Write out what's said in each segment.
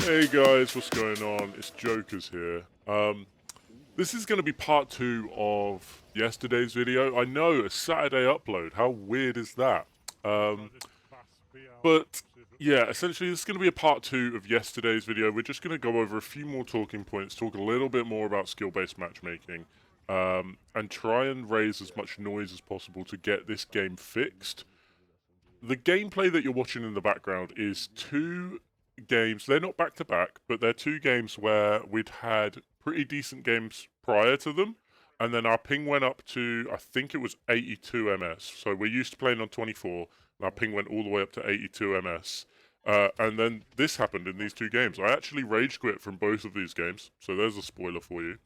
Hey guys, what's going on? It's Jokers here. This is going to be part 2 of yesterday's video. I know, a Saturday upload. How weird is that? Um, but yeah, essentially this is going to be a part 2 of yesterday's video. We're just going to go over a few more talking points, talk a little bit more about skill-based matchmaking, and try and raise as much noise as possible to get this game fixed. The gameplay that you're watching in the background is two games. They're not back to back, but they're two games where we'd had pretty decent games prior to them, and then our ping went up to, I think it was 82 ms. So we're used to playing on 24, and our ping went all the way up to 82 ms. And then this happened in these two games. I actually rage quit from both of these games, so there's a spoiler for you.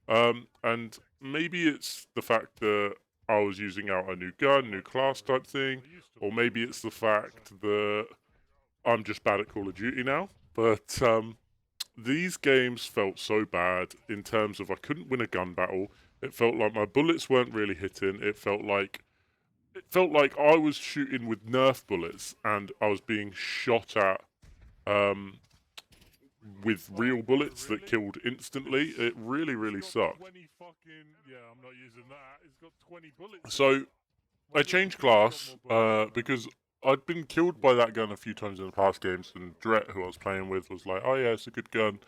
And maybe it's the fact that I was using out a new gun, new class type thing, or maybe it's the fact that I'm just bad at Call of Duty now. But these games felt so bad in terms of I couldn't win a gun battle. It felt like my bullets weren't really hitting. It felt like I was shooting with Nerf bullets and I was being shot at with real bullets that killed instantly. It really sucked. So I changed class because I'd been killed by that gun a few times in the past games, and Dret, who I was playing with, was like, "Oh yeah, it's a good gun."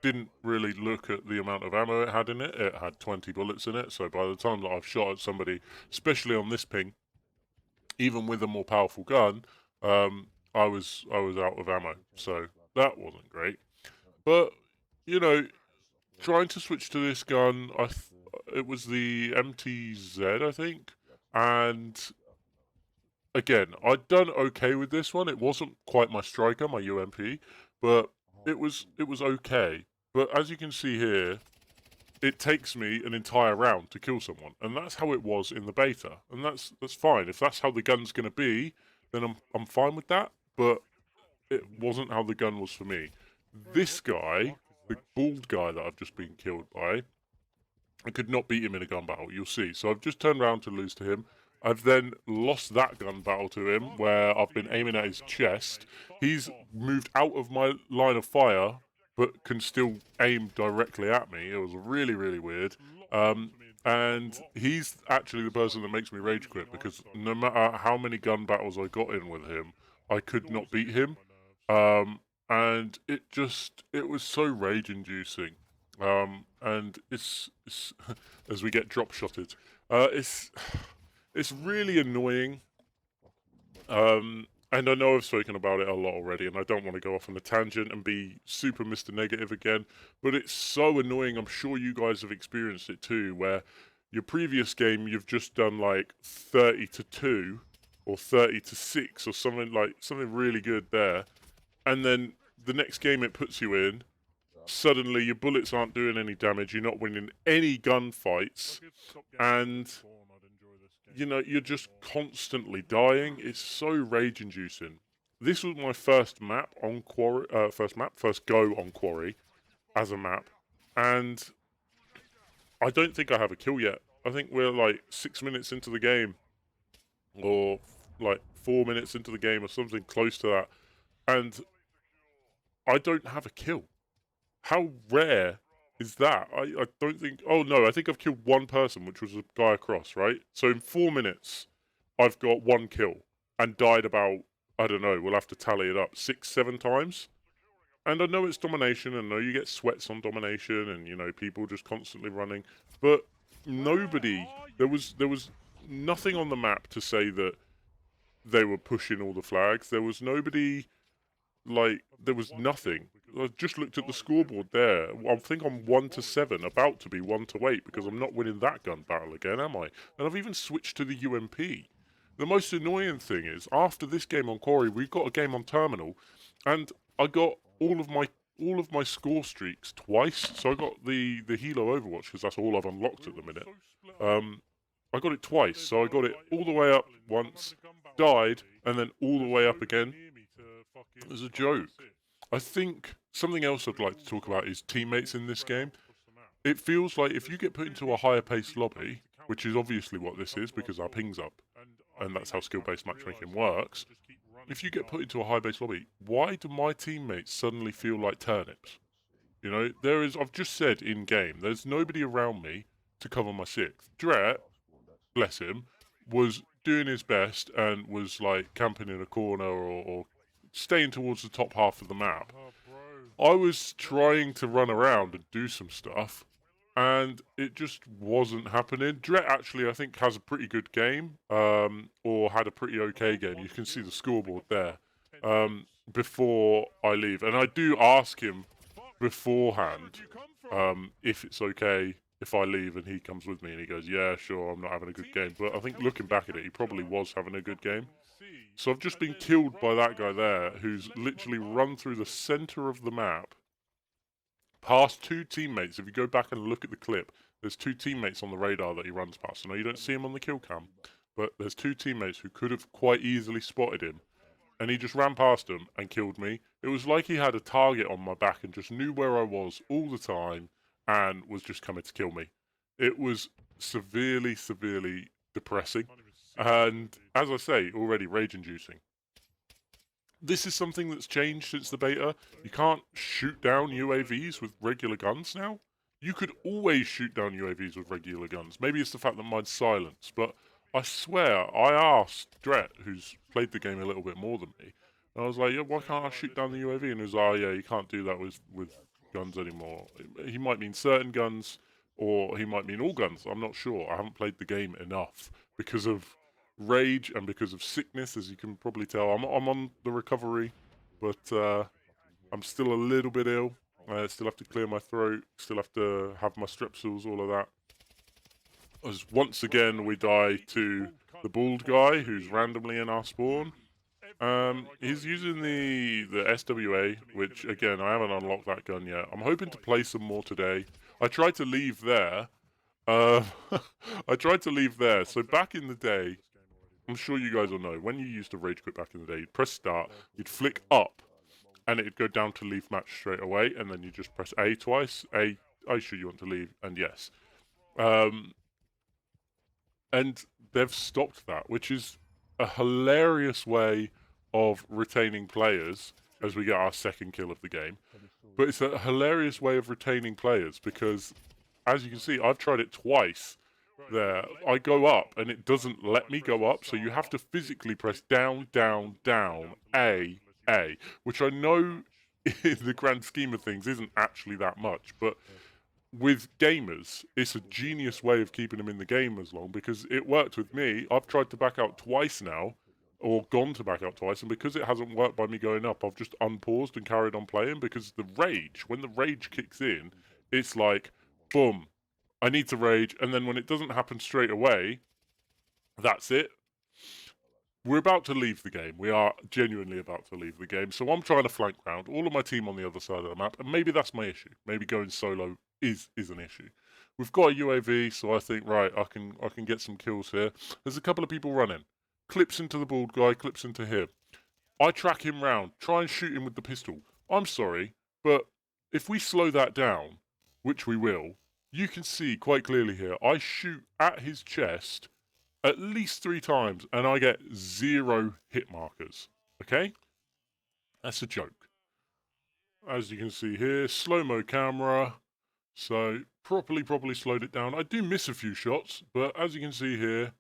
Didn't really look at the amount of ammo it had in it. It had 20 bullets in it, so by the time that I've shot at somebody, especially on this ping, even with a more powerful gun, I was out of ammo. So that wasn't great. But you know, trying to switch to this gun, it was the MTZ, I think, and again, I'd done okay with this one. It wasn't quite my striker, my UMP, but it was okay. But as you can see here, it takes me an entire round to kill someone, and that's how it was in the beta, and that's fine. If that's how the gun's going to be, then I'm fine with that. But it wasn't how the gun was for me. This guy, the bald guy that I've just been killed by, I could not beat him in a gun battle, you'll see. So I've just turned around to lose to him. I've then lost that gun battle to him, where I've been aiming at his chest. He's moved out of my line of fire, but can still aim directly at me. It was really weird. And he's actually the person that makes me rage quit, because no matter how many gun battles I got in with him, I could not beat him. And it was so rage-inducing. And it's as we get drop shotted, it's really annoying. And I know I've spoken about it a lot already, and I don't want to go off on a tangent and be super Mr. Negative again, but it's so annoying. I'm sure you guys have experienced it too, where your previous game you've just done like 30-2 or 30-6 or something really good there, and then the next game it puts you in, suddenly your bullets aren't doing any damage, you're not winning any gunfights, and you're just constantly dying. It's so rage-inducing. This was my first map on Quarry, first go on Quarry as a map, and I don't think I have a kill yet. I think we're like 6 minutes into the game, or like 4 minutes into the game, or something close to that, and I don't have a kill. How rare is that? I don't think... Oh, no, I think I've killed one person, which was a guy across, right? So in 4 minutes, I've got one kill and died about, I don't know, we'll have to tally it up, 6-7 times. And I know it's domination, and I know you get sweats on domination, and, people just constantly running. But nobody... There was nothing on the map to say that they were pushing all the flags. There was nobody... there was nothing. I just looked at the scoreboard there. I think I'm 1-7, about to be 1-8, because I'm not winning that gun battle again, am I? And I've even switched to the UMP. The most annoying thing is, after this game on Quarry, we've got a game on Terminal, and I got all of my score streaks twice. So I got the Helo Overwatch, because that's all I've unlocked at the minute. I got it twice, so I got it all the way up once, died, and then all the way up again. It was a joke. I think something else I'd like to talk about is teammates in this game. It feels like if you get put into a higher paced lobby, which is obviously what this is because our ping's up, and that's how skill-based matchmaking works, if you get put into a high base lobby, why do my teammates suddenly feel like turnips? You know, I've just said in game, there's nobody around me to cover my sixth. Dret, bless him, was doing his best and was like camping in a corner or staying towards the top half of the map. I was trying to run around and do some stuff, and it just wasn't happening. Dret actually, I think, has a pretty good game, or had a pretty okay game. You can see the scoreboard there, before I leave. And I do ask him beforehand, if it's okay if I leave and he comes with me, and he goes, yeah, sure, I'm not having a good game. But I think looking back at it, he probably was having a good game. So I've just been killed by that guy there, who's literally run through the center of the map, past two teammates. If you go back and look at the clip, there's two teammates on the radar that he runs past. I know you don't see him on the kill cam, but there's two teammates who could have quite easily spotted him, and he just ran past them and killed me. It was like he had a target on my back and just knew where I was all the time and was just coming to kill me. It was severely, severely depressing. And as I say, already rage-inducing. This is something that's changed since the beta. You can't shoot down UAVs with regular guns now. You could always shoot down UAVs with regular guns. Maybe it's the fact that mine's silenced, but I swear, I asked Dret, who's played the game a little bit more than me, and I was like, yeah, why can't I shoot down the UAV? And he was like, oh yeah, you can't do that with guns anymore. He might mean certain guns, or he might mean all guns. I'm not sure. I haven't played the game enough because of rage and because of sickness, as you can probably tell. I'm on the recovery, but I'm still a little bit ill. I still have to clear my throat, still have to have my strepsils, all of that. As once again we die to the bald guy who's randomly in our spawn. He's using the SWA, which again I haven't unlocked that gun yet. I'm hoping to play some more today. I tried to leave there. I tried to leave there. So back in the day, I'm sure you guys will know, when you used to rage quit back in the day, you'd press start, you'd flick up, and it'd go down to leave match straight away, and then you just press A twice. A, are you sure you want to leave? And yes. And they've stopped that, which is a hilarious way of retaining players as we get our second kill of the game. But it's a hilarious way of retaining players because, as you can see, I've tried it twice there. I go up and it doesn't let me go up, so you have to physically press down, down, down, A, which I know in the grand scheme of things isn't actually that much, but with gamers, it's a genius way of keeping them in the game as long, because it worked with me. I've tried to back out twice now, or gone to back out twice, and because it hasn't worked by me going up, I've just unpaused and carried on playing, because the rage, when the rage kicks in, it's like, boom, I need to rage, and then when it doesn't happen straight away, that's it. We're about to leave the game. We are genuinely about to leave the game, so I'm trying to flank round, all of my team on the other side of the map, and maybe that's my issue. Maybe going solo is an issue. We've got a UAV, so I think, right, I can get some kills here. There's a couple of people running. Clips into the bald guy, clips into him. I track him round, try and shoot him with the pistol. I'm sorry, but if we slow that down, which we will, you can see quite clearly here, I shoot at his chest at least 3 times, and I get 0 hit markers. Okay? That's a joke. As you can see here, slow-mo camera. So, properly slowed it down. I do miss a few shots, but as you can see here,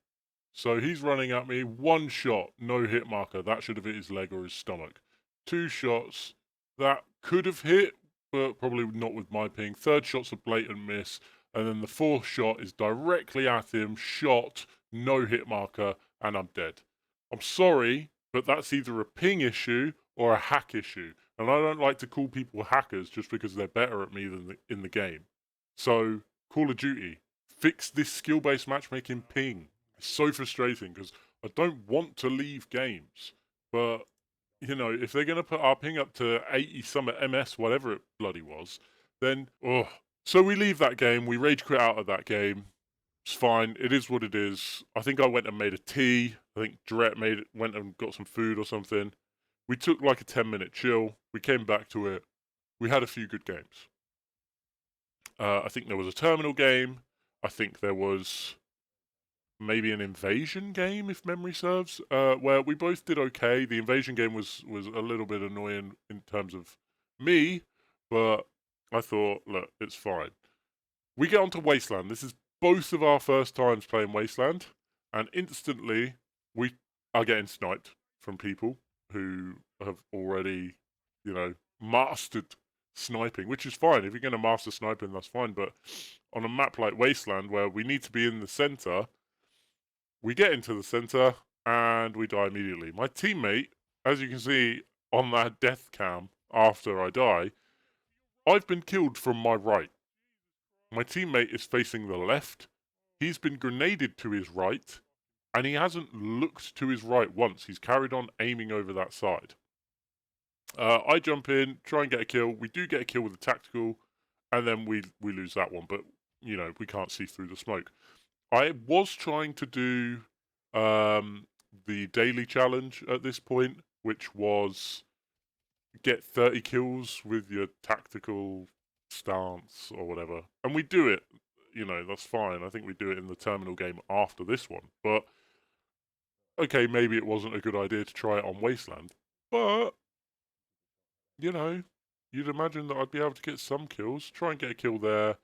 so he's running at me, 1 shot, no hit marker. That should have hit his leg or his stomach. 2 shots, that could have hit, but probably not with my ping. 3rd shot's a blatant miss, and then the 4th shot is directly at him, shot, no hit marker, and I'm dead. I'm sorry, but that's either a ping issue or a hack issue. And I don't like to call people hackers just because they're better at me than in the game. So, Call of Duty, fix this skill-based matchmaking ping. It's so frustrating because I don't want to leave games. But, you know, if they're going to put our ping up to 80 some at MS, whatever it bloody was, then, oh. So we leave that game, we rage quit out of that game. It's fine, it is what it is. I think I went and made a tea. I think Dret went and got some food or something. We took like a 10-minute chill. We came back to it. We had a few good games. I think there was a terminal game. I think there was maybe an invasion game, if memory serves, where we both did okay. The invasion game was a little bit annoying in terms of me, but I thought, look, it's fine. We get onto Wasteland. This is both of our first times playing Wasteland, and instantly we are getting sniped from people who have already, mastered sniping, which is fine. If you're going to master sniping, that's fine. But on a map like Wasteland, where we need to be in the center, we get into the center and we die immediately. My teammate, as you can see on that death cam after I die, I've been killed from my right. My teammate is facing the left. He's been grenaded to his right, and he hasn't looked to his right once. He's carried on aiming over that side. I jump in, try and get a kill. We do get a kill with a tactical, and then we lose that one. But we can't see through the smoke. I was trying to do the daily challenge at this point, which was get 30 kills with your tactical stance or whatever. And we do it, that's fine. I think we do it in the terminal game after this one. But, okay, maybe it wasn't a good idea to try it on Wasteland. But, you'd imagine that I'd be able to get some kills. Try and get a kill there.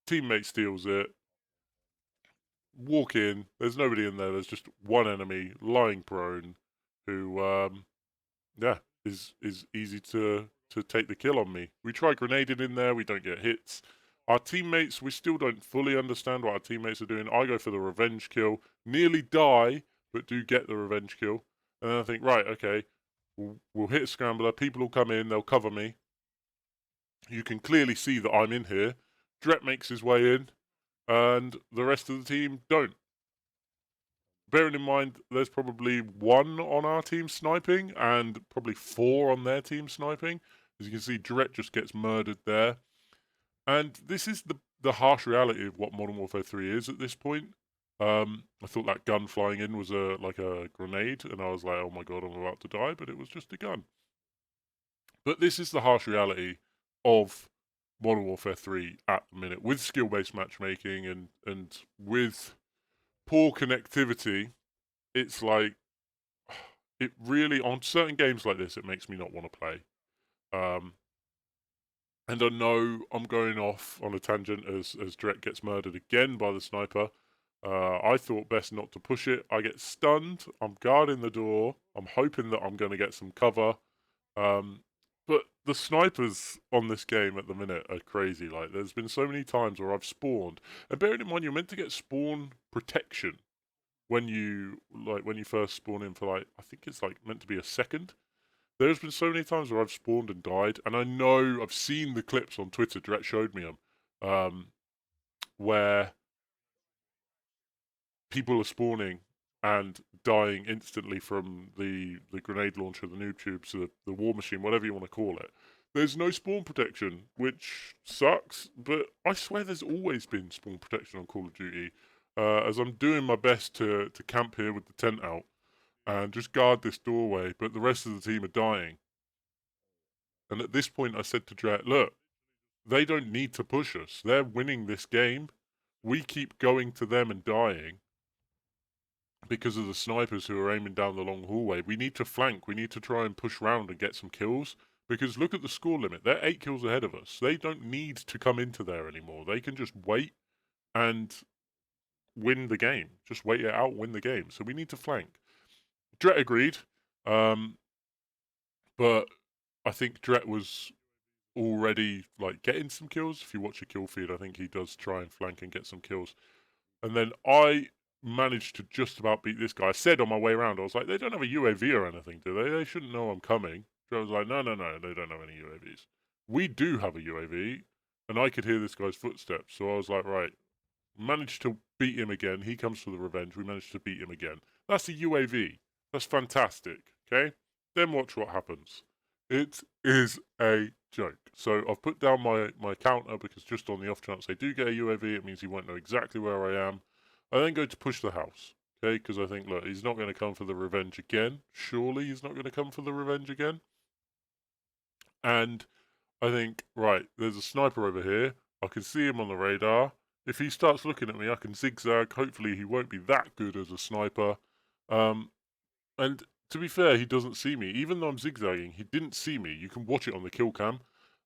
Teammate steals it. Walk in. There's nobody in there. There's just one enemy lying prone who, is easy to take the kill on me. We try grenading in there. We don't get hits. Our teammates, we still don't fully understand what our teammates are doing. I go for the revenge kill. Nearly die, but do get the revenge kill. And then I think, right, okay, we'll hit a scrambler. People will come in. They'll cover me. You can clearly see that I'm in here. Dret makes his way in, and the rest of the team don't. Bearing in mind, there's probably one on our team sniping, and probably 4 on their team sniping. As you can see, Dret just gets murdered there. And this is the harsh reality of what Modern Warfare 3 is at this point. I thought that gun flying in was like a grenade, and I was like, oh my god, I'm about to die, but it was just a gun. But this is the harsh reality of Modern Warfare 3 at the minute, with skill-based matchmaking and with poor connectivity. It's like, it really, on certain games like this, it makes me not want to play. And I know I'm going off on a tangent as Drek gets murdered again by the sniper. I thought best not to push it. I get stunned. I'm guarding the door. I'm hoping that I'm going to get some cover. But the snipers on this game at the minute are crazy. Like, there's been so many times where I've spawned. And bearing in mind, you're meant to get spawn protection when you first spawn in for, like, I think it's like meant to be a second. There's been so many times where I've spawned and died, and I know I've seen the clips on Twitter. Direct showed me them, where people are spawning and dying instantly from the grenade launcher, the noob tubes, the war machine, whatever you want to call it. There's no spawn protection, which sucks. But I swear there's always been spawn protection on Call of Duty. As I'm doing my best to camp here with the tent out and just guard this doorway, but the rest of the team are dying. And at this point, I said to Dret, look, they don't need to push us. They're winning this game. We keep going to them and dying because of the snipers who are aiming down the long hallway. We need to flank. We need to try and push round and get some kills. Because look at the score limit. They're 8 kills ahead of us. They don't need to come into there anymore. They can just wait and win the game. Just wait it out, win the game. So we need to flank. Dret agreed. But I think Dret was already like getting some kills. If you watch a kill feed, I think he does try and flank and get some kills. And then I managed to just about beat this guy. I said on my way around, I was like, they don't have a UAV or anything, do they? They shouldn't know I'm coming. I was like, no, they don't have any UAVs. We do have a UAV, and I could hear this guy's footsteps. So I was like, right, managed to beat him again. He comes for the revenge. We managed to beat him again. That's a UAV. That's fantastic, okay? Then watch what happens. It is a joke. So I've put down my counter because just on the off chance they do get a UAV, it means he won't know exactly where I am. I then go to push the house, okay? Because I think, look, he's not going to come for the revenge again. Surely he's not going to come for the revenge again. And I think, right, there's a sniper over here. I can see him on the radar. If he starts looking at me, I can zigzag. Hopefully he won't be that good as a sniper. And to be fair, he doesn't see me. Even though I'm zigzagging, he didn't see me. You can watch it on the kill cam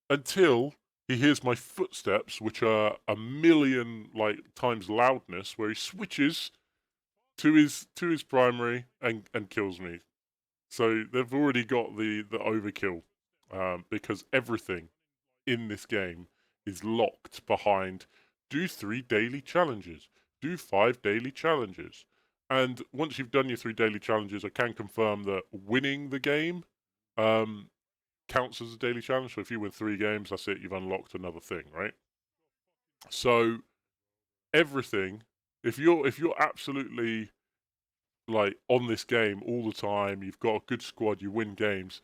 until he hears my footsteps, which are a million times loudness, where he switches to his primary and kills me. So they've already got the overkill, because everything in this game is locked behind do 3 daily challenges, do 5 daily challenges. And once you've done your 3 daily challenges, I can confirm that winning the game counts as a daily challenge. So if you win 3 games, that's it, you've unlocked another thing, right? So everything, if you're absolutely on this game all the time, you've got a good squad, you win games.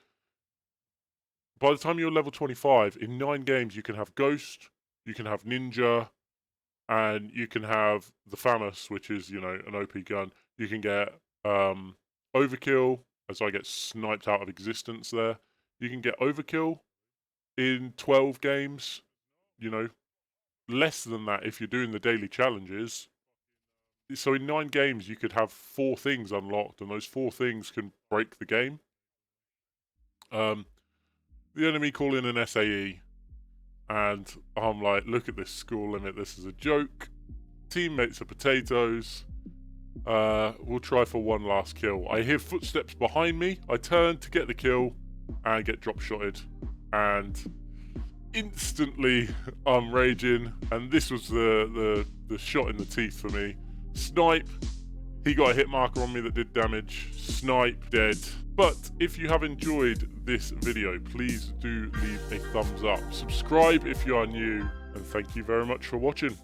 By the time you're level 25, in 9 games you can have Ghost, you can have Ninja, and you can have the FAMAS, which is, an OP gun. You can get Overkill, as I get sniped out of existence there. You can get Overkill in 12 games. Less than that if you're doing the daily challenges. So in 9 games, you could have 4 things unlocked, and those 4 things can break the game. The enemy call in an SAE, and I'm like, look at this score limit, this is a joke. Teammates are potatoes. We'll try for one last kill. I hear footsteps behind me. I turn to get the kill and get drop shotted. And instantly I'm raging, and this was the shot in the teeth for me. Snipe. He got a hit marker on me that did damage. Snipe, dead. But if you have enjoyed this video, please do leave a thumbs up. Subscribe if you are new, and thank you very much for watching.